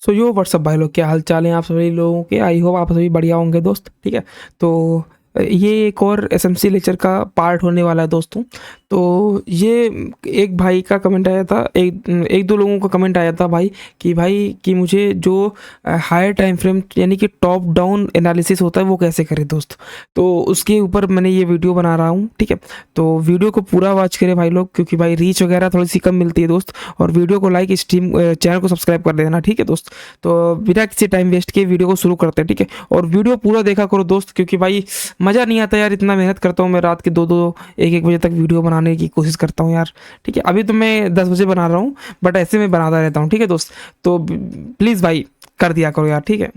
सो यो WhatsApp भाई लोग, क्या हाल चाल है आप सभी लोगों के। आई होप आप सभी बढ़िया होंगे दोस्त। ठीक है, तो ये एक और एसएमसी लेक्चर का पार्ट होने वाला है दोस्तों। तो ये एक भाई का कमेंट आया था, एक दो लोगों का कमेंट आया था भाई कि मुझे जो हायर टाइम फ्रेम यानी कि टॉप डाउन एनालिसिस होता है वो कैसे करें दोस्त। तो उसके ऊपर मैंने ये वीडियो बना रहा हूँ। ठीक है, तो वीडियो को पूरा वॉच करें भाई लोग, क्योंकि भाई रीच वगैरह थोड़ी सी कम मिलती है दोस्त। और वीडियो को लाइक, स्ट्रीम चैनल को सब्सक्राइब कर देना। ठीक है दोस्त, तो बिना किसी टाइम वेस्ट के वीडियो को शुरू करते हैं। ठीक है, और वीडियो पूरा देखा करो दोस्त, क्योंकि भाई मज़ा नहीं आता यार। इतना मेहनत करता हूँ मैं, रात के 2-2 1-1 बजे तक वीडियो बनाने की कोशिश करता हूँ यार। ठीक है, अभी तो मैं 10 बजे बना रहा हूँ, बट ऐसे में बनाता रहता हूँ। ठीक है दोस्त, तो प्लीज़ भाई कर दिया करो यार। ठीक है,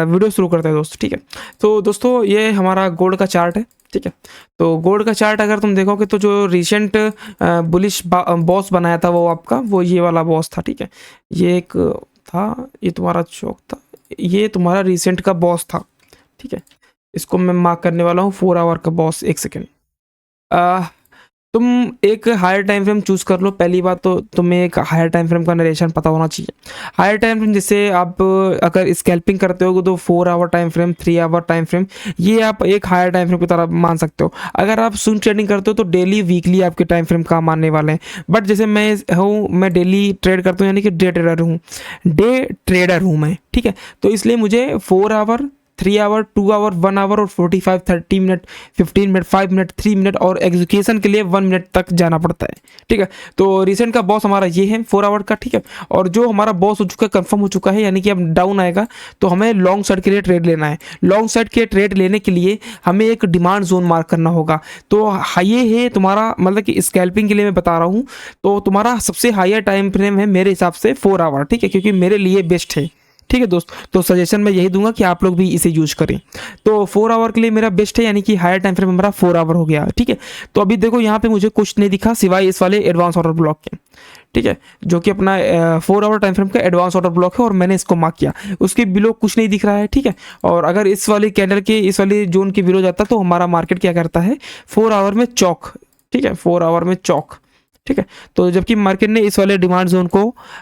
वीडियो शुरू करते हैं दोस्त। ठीक है, तो दोस्तों ये हमारा गोल्ड का चार्ट है। ठीक है, तो गोल्ड का चार्ट अगर तुम देखोगे तो जो रिसेंट बुलिश बॉस बनाया था वो आपका वो ये वाला बॉस था। ठीक है, ये एक था, ये तुम्हारा चौक था, ये तुम्हारा रिसेंट का बॉस था। ठीक है, इसको मैं मार्क करने वाला हूँ 4 आवर का बॉस। एक सेकेंड, तुम एक हायर टाइम फ्रेम चूज कर लो। पहली बात तो तुम्हें एक हायर टाइम फ्रेम का नरेशन पता होना चाहिए। हायर टाइम फ्रेम जैसे आप अगर स्कैल्पिंग करते हो तो 4 hour time frame, 3 hour time frame, ये आप एक हायर टाइम फ्रेम की तरह मान सकते हो। अगर आप स्विंग ट्रेडिंग करते हो तो डेली वीकली आपके टाइम फ्रेम काम आने वाले हैं। बट जैसे मैं डेली ट्रेड करता हूँ, यानी कि डे ट्रेडर हूँ मैं। ठीक है, तो इसलिए मुझे 4 आवर, 3 आवर, 2 आवर, 1 आवर और 45, 30 मिनट, 15 मिनट, 5 मिनट, 3 मिनट और एग्जीक्यूशन के लिए 1 मिनट तक जाना पड़ता है। ठीक है, तो रिसेंट का बॉस हमारा ये है 4 आवर का। ठीक है, और जो हमारा बॉस हो चुका है, कंफर्म हो चुका है, यानी कि अब डाउन आएगा तो हमें लॉन्ग साइड के लिए ट्रेड लेना है। लॉन्ग साइड के ट्रेड लेने के लिए हमें एक डिमांड जोन मार्क करना होगा। तो ये है तुम्हारा, मतलब कि स्कैल्पिंग के लिए मैं बता रहा हूँ, तो तुम्हारा सबसे हायर टाइम फ्रेम है मेरे हिसाब से 4 आवर। ठीक है, क्योंकि मेरे लिए बेस्ट है। ठीक है दोस्त, तो सजेशन मैं यही दूंगा कि आप लोग भी इसे यूज करें। तो 4 आवर के लिए मेरा बेस्ट है, यानी कि हायर टाइम फ्रेम हमारा 4 आवर हो गया। ठीक है, तो अभी देखो यहाँ पे मुझे कुछ नहीं दिखा सिवाय इस वाले एडवांस ऑर्डर ब्लॉक के। ठीक है, जो कि अपना 4 आवर टाइम फ्रेम का एडवांस ऑर्डर ब्लॉक है और मैंने इसको मार्क किया। उसके बिलो कुछ नहीं दिख रहा है। ठीक है, और अगर इस वाली कैंडल के इस वाली जोन के बिलो जाता तो हमारा मार्केट क्या करता है, 4 आवर में चौक। ठीक है, 4 आवर में चौक। ठीक है, तो जबकि मार्केट ने इस वाले डिमांड जोन को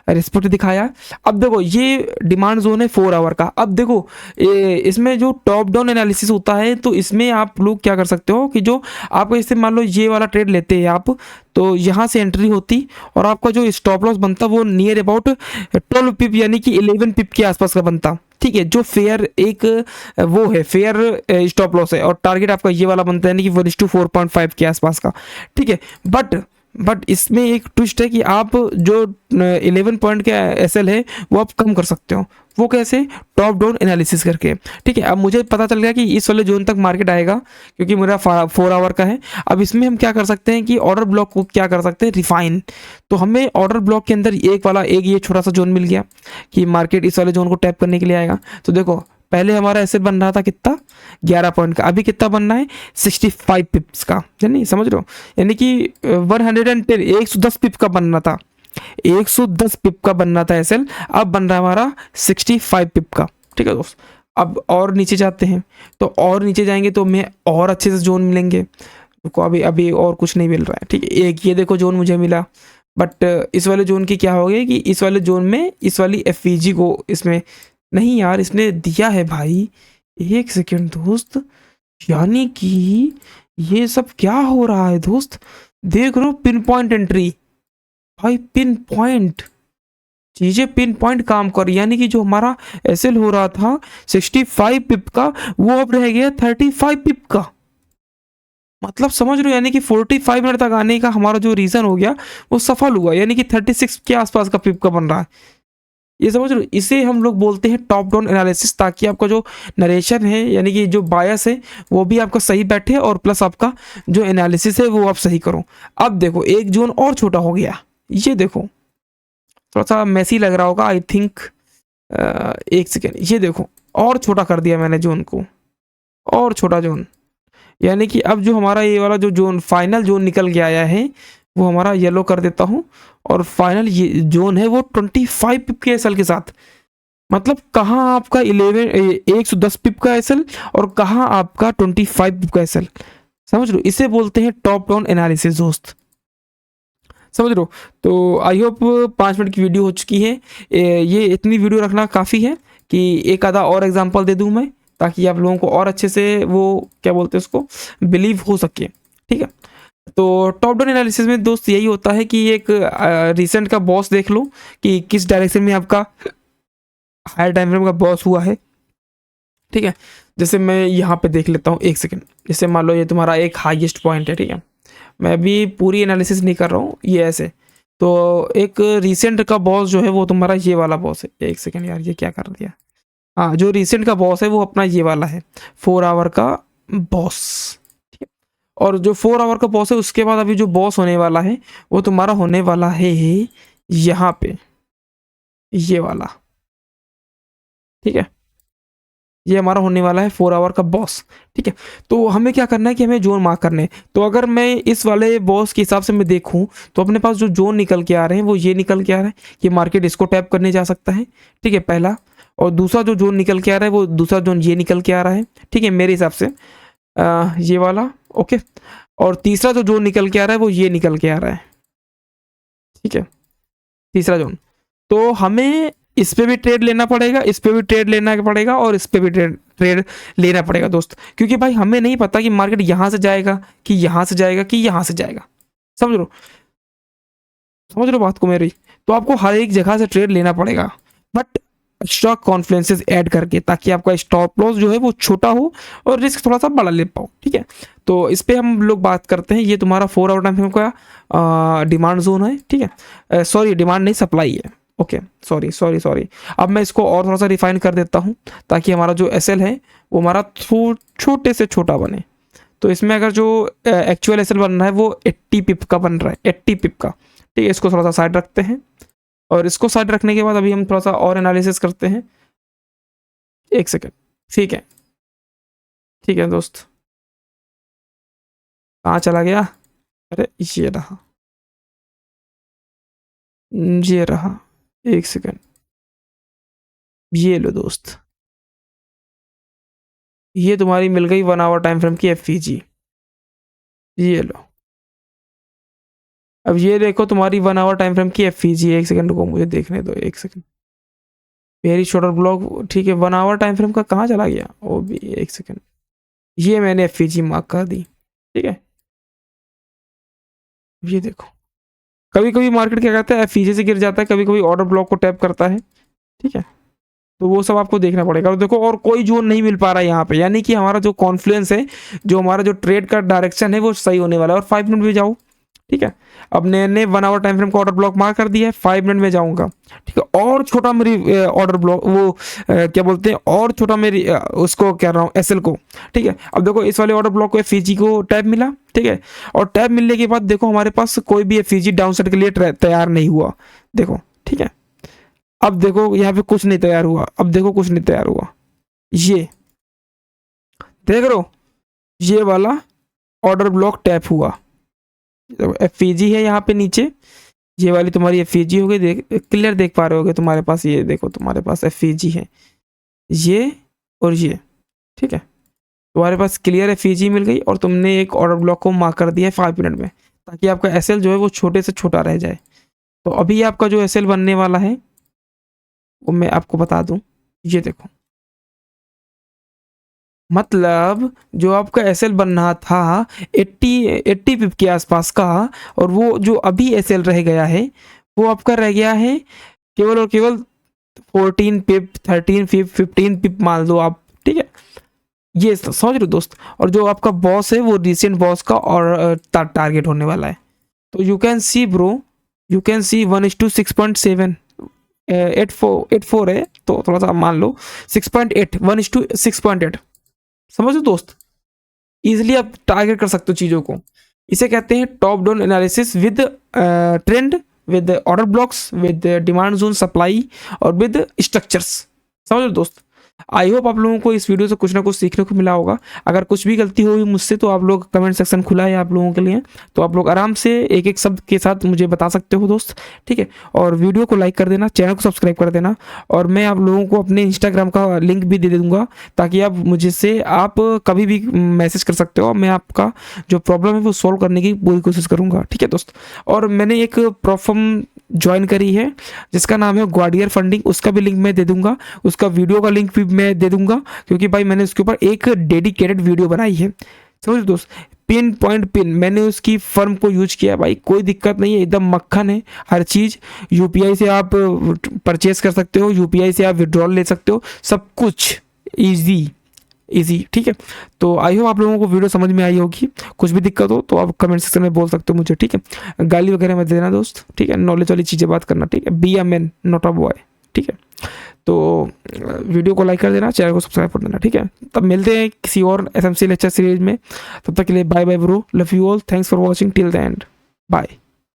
रिस्पेक्ट दिखाया। अब देखो ये डिमांड जोन है 4 आवर का। अब देखो इसमें जो टॉप डाउन एनालिसिस होता है, तो इसमें आप लोग क्या कर सकते हो कि जो आपको, जैसे मान लो ये वाला ट्रेड लेते हैं आप, तो यहाँ से एंट्री होती और आपका जो स्टॉप लॉस बनता वो नियर अबाउट 12 पिप यानी कि 11 पिप के आसपास का बनता। ठीक है, जो फेयर एक वो है, फेयर स्टॉप लॉस है, और टारगेट आपका ये वाला बनता है यानी कि 1:4.5 के आसपास का। ठीक है, बट इसमें एक ट्विस्ट है कि आप जो 11 पॉइंट का एसएल है वो आप कम कर सकते हो। वो कैसे, टॉप डाउन एनालिसिस करके। ठीक है, अब मुझे पता चल गया कि इस वाले जोन तक मार्केट आएगा, क्योंकि मेरा 4 आवर का है। अब इसमें हम क्या कर सकते हैं कि ऑर्डर ब्लॉक को क्या कर सकते हैं, रिफाइन। तो हमें ऑर्डर ब्लॉक के अंदर एक ये छोटा सा जोन मिल गया कि मार्केट इस वाले जोन को टैप करने के लिए आएगा। तो देखो पहले हमारा एसेट बन रहा था कितना, 11 पॉइंट का, अभी कितना बनना है, 65 पिप्स का। यानी समझ रहे हो, यानी कि 110, 110 पिप का बनना था, 110 पिप का बनना था एसएल, अब बन रहा है हमारा 65 पिप का। ठीक है दोस्त, अब और नीचे जाते हैं, तो और नीचे जाएंगे तो हमें और अच्छे से जोन मिलेंगे। को अभी अभी और कुछ नहीं मिल रहा है। ठीक है, एक ये देखो जोन मुझे मिला, बट इस वाले जोन की क्या हो गया कि इस वाले जोन में इस वाली एफवीजी को इसमें नहीं यार, इसने दिया है भाई। एक सेकेंड दोस्त, यानी कि ये सब क्या हो रहा है दोस्त, देख रहे हो, पिन पॉइंट एंट्री भाई, पिन पॉइंट चीजें पिन पॉइंट काम कर, यानी कि जो हमारा एसएल हो रहा था 65 पिप का, वो अब रह गया 35 पिप का। मतलब समझ रहे हो, यानी कि 45 मिनट तक आने का हमारा जो रीजन हो गया वो सफल हुआ, यानी कि 36 के आसपास का पिप का बन रहा है। ये समझ रहे हो, इसे हम लोग बोलते हैं टॉप डाउन एनालिसिस, ताकि आपका जो नरेशन है यानी कि जो बायस है वो भी आपका सही बैठे, और प्लस आपका जो एनालिसिस है वो आप सही करो। अब देखो एक जोन और छोटा हो गया, ये देखो, थोड़ा सा मैसी लग रहा होगा आई थिंक। एक सेकेंड, ये देखो और छोटा कर दिया मैंने जोन को, और छोटा जोन, यानी कि अब जो हमारा ये वाला जो जोन फाइनल जोन निकल के आया है वो हमारा येलो कर देता हूँ, और फाइनल ये जोन है वो 25 पिप के एसएल के साथ। मतलब कहाँ आपका 110 पिप का एसएल और कहाँ आपका 25 पिप का एसएल। समझ लो, इसे बोलते हैं टॉप डाउन एनालिसिस दोस्त। समझ रहे हो। तो आई होप 5 मिनट की वीडियो हो चुकी है। ये इतनी वीडियो रखना काफ़ी है कि एक आधा और एग्जांपल दे दूं मैं, ताकि आप लोगों को और अच्छे से वो क्या बोलते हैं उसको बिलीव हो सके, ठीक है। तो टॉप डाउन एनालिसिस में दोस्त यही होता है कि एक रिसेंट का बॉस देख लो कि किस डायरेक्शन में आपका हायर टाइम फ्रेम का बॉस हुआ है, ठीक है। जैसे मैं यहाँ पे देख लेता हूँ, एक सेकंड। जैसे मान लो ये तुम्हारा एक हाईएस्ट पॉइंट है, ठीक है। मैं भी पूरी एनालिसिस नहीं कर रहा हूँ, ये ऐसे। तो एक रिसेंट का बॉस जो है वो तुम्हारा ये वाला बॉस है। एक सेकंड यार, ये क्या कर दिया। हाँ, जो रिसेंट का बॉस है वो अपना ये वाला है, 4 आवर का बॉस, ठीक है। और जो 4 आवर का बॉस है उसके बाद अभी जो बॉस होने वाला है वो तुम्हारा होने वाला है यहाँ पे, ये वाला, ठीक है। ये हमारा होने वाला है 4 आवर का बॉस, ठीक है। तो हमें क्या करना है कि हमें जोन मार्क करने हैं। तो अगर मैं इस वाले बॉस के हिसाब से मैं देखूं तो अपने पास जो जोन निकल के आ रहे हैं वो ये निकल के आ रहा है कि मार्केट इसको टैप करने जा सकता है, ठीक है, पहला। और दूसरा जो जोन निकल के आ रहा है वो दूसरा जोन ये निकल के आ रहा है, ठीक है, मेरे हिसाब से ये वाला, ओके। और तीसरा जो जोन निकल के आ रहा है वो ये निकल के आ रहा है, ठीक है, तीसरा जोन। तो हमें इस पे भी ट्रेड लेना पड़ेगा, इस पे भी ट्रेड लेना पड़ेगा, और इस पे भी ट्रेड ट्रेड लेना पड़ेगा दोस्त, क्योंकि भाई हमें नहीं पता कि मार्केट यहाँ से जाएगा कि यहाँ से जाएगा कि यहाँ से जाएगा। समझ लो, समझ लो बात को मेरी। तो आपको हर एक जगह से ट्रेड लेना पड़ेगा, बट स्टॉक कॉन्फ्लुएंसेस ऐड करके, ताकि आपका स्टॉप लॉस जो है वो छोटा हो और रिस्क थोड़ा सा बड़ा ले पाओ, ठीक है। तो इस पे हम लोग बात करते हैं। ये तुम्हारा 4 आवर टाइम फ्रेम का डिमांड जोन है, ठीक है। सॉरी, डिमांड नहीं, सप्लाई है, ओके। Sorry sorry sorry. अब मैं इसको और थोड़ा सा रिफाइन कर देता हूँ, ताकि हमारा जो एस है वो हमारा छोटे से छोटा बने। तो इसमें अगर जो एक्चुअल एस बन रहा है वो 80 पिप का बन रहा है, 80 पिप का, ठीक है। इसको थोड़ा सा साइड रखते हैं, और इसको साइड रखने के बाद अभी हम थोड़ा सा और एनालिसिस करते हैं। एक सेकेंड, ठीक है, ठीक है दोस्त। कहाँ चला गया? अरे ये रहा, ये रहा, एक सेकेंड। ये लो दोस्त, ये तुम्हारी मिल गई 1 आवर टाइम फ्रेम की एफईजी, ये लो। अब ये देखो तुम्हारी 1 आवर टाइम फ्रेम की एफईजी। एक सेकंड को मुझे देखने दो, एक सेकंड। वेरी शॉर्टर ब्लॉक, ठीक है। 1 आवर टाइम फ्रेम का कहाँ चला गया वो भी, एक सेकंड। ये मैंने एफईजी मार्क कर दी, ठीक है। ये देखो, कभी कभी मार्केट क्या करता है, एफईजी से गिर जाता है, कभी कभी ऑर्डर ब्लॉक को टैप करता है, ठीक है। तो वो सब आपको देखना पड़ेगा। और देखो, और कोई जोन नहीं मिल पा रहा है यहाँ पे, यानी कि हमारा जो कॉन्फ्लुएंस है, जो हमारा जो ट्रेड का डायरेक्शन है वो सही होने वाला है। और 5 मिनट में जाओ, ठीक है। अब मैंने 1 आवर टाइम फ्रेम का ऑर्डर ब्लॉक मार्क कर दिया है, 5 मिनट में जाऊंगा, ठीक है। और छोटा मेरी ऑर्डर ब्लॉक वो क्या बोलते हैं, और छोटा मेरी उसको कह रहा हूँ एसएल को, ठीक है। अब देखो, इस वाले ऑर्डर ब्लॉक को एफईजी को टैब मिला, ठीक है। और टैब मिलने के बाद देखो हमारे पास कोई भी एफईजी डाउन साइड के लिए तैयार नहीं हुआ, देखो, ठीक है। अब देखो यहाँ पे कुछ नहीं तैयार हुआ, अब देखो कुछ नहीं तैयार हुआ, ये देख रहे हो, ये वाला ऑर्डर ब्लॉक टैप हुआ। एफईजी है यहाँ पे नीचे, ये वाली तुम्हारी एफईजी हो गई, देख क्लियर देख पा रहे होगे तुम्हारे पास, ये देखो तुम्हारे पास एफईजी है, ये और ये, ठीक है। तुम्हारे पास क्लियर एफईजी मिल गई, और तुमने एक ऑर्डर ब्लॉक को मार्क कर दिया है 5 मिनट में, ताकि आपका एसएल जो है वो छोटे से छोटा रह जाए। तो अभी आपका जो एसएल बनने वाला है वो मैं आपको बता दूं, ये देखो, मतलब जो आपका एसएल बन रहा था 80 पिप के आसपास का, और वो जो अभी एसएल रह गया है वो आपका रह गया है केवल और केवल 14 पिप, 13 पिप, 15 पिप मान लो आप, ठीक है। ये समझ लो दोस्त। और जो आपका बॉस है वो रिसेंट बॉस का और टारगेट होने वाला है। तो you can see bro, you can see 1:6.7, 84 है, तो थोड़ा सा मान लो 6.8, 1:6.8। समझो दोस्त, इजिली आप टारगेट कर सकते हो चीज़ों को। इसे कहते हैं top down analysis with trend, with order blocks, with demand zone, supply, और विद स्ट्रक्चर्स। समझ लो दोस्त। आई होप आप लोगों को इस वीडियो से कुछ ना कुछ सीखने को मिला होगा। अगर कुछ भी गलती हुई मुझसे तो आप लोग कमेंट सेक्शन खुला है आप लोगों के लिए, तो आप लोग आराम से एक एक शब्द के साथ मुझे बता सकते हो दोस्त, ठीक है। और वीडियो को लाइक कर देना, चैनल को सब्सक्राइब कर देना, और मैं आप लोगों को अपने इंस्टाग्राम का लिंक भी दे दूंगा ताकि आप मुझसे आप कभी भी मैसेज कर सकते हो। मैं आपका जो प्रॉब्लम है वो सॉल्व करने की पूरी कोशिश करूँगा, ठीक है दोस्त। और मैंने एक प्रोफॉर्म ज्वाइन करी है जिसका नाम है ग्वाडियर फंडिंग, उसका भी लिंक मैं दे दूंगा, उसका वीडियो का लिंक भी मैं दे दूंगा, क्योंकि भाई मैंने उसके ऊपर एक डेडिकेटेड वीडियो बनाई है, समझ दोस्त। पिन पॉइंट पिन मैंने उसकी फर्म को यूज किया भाई, कोई दिक्कत नहीं है, एकदम मक्खन है हर चीज़। यूपीआई से आप परचेज कर सकते हो, यूपीआई से आप विड्रॉल ले सकते हो, सब कुछ इजी, ठीक है। तो आई होप आप लोगों को वीडियो समझ में आई होगी। कुछ भी दिक्कत हो तो आप कमेंट सेक्शन में बोल सकते हो मुझे, ठीक है। गाली वगैरह मत देना दोस्त, ठीक है। नॉलेज वाली चीज़ें बात करना, ठीक है। Be a man not a boy, ठीक है। तो वीडियो को लाइक कर देना, चैनल को सब्सक्राइब कर देना, ठीक है। तब मिलते हैं किसी और एसएमसी लेक्चर सीरीज में, तब तक के लिए bye bye bro, love you all, thanks for watching till the end, bye.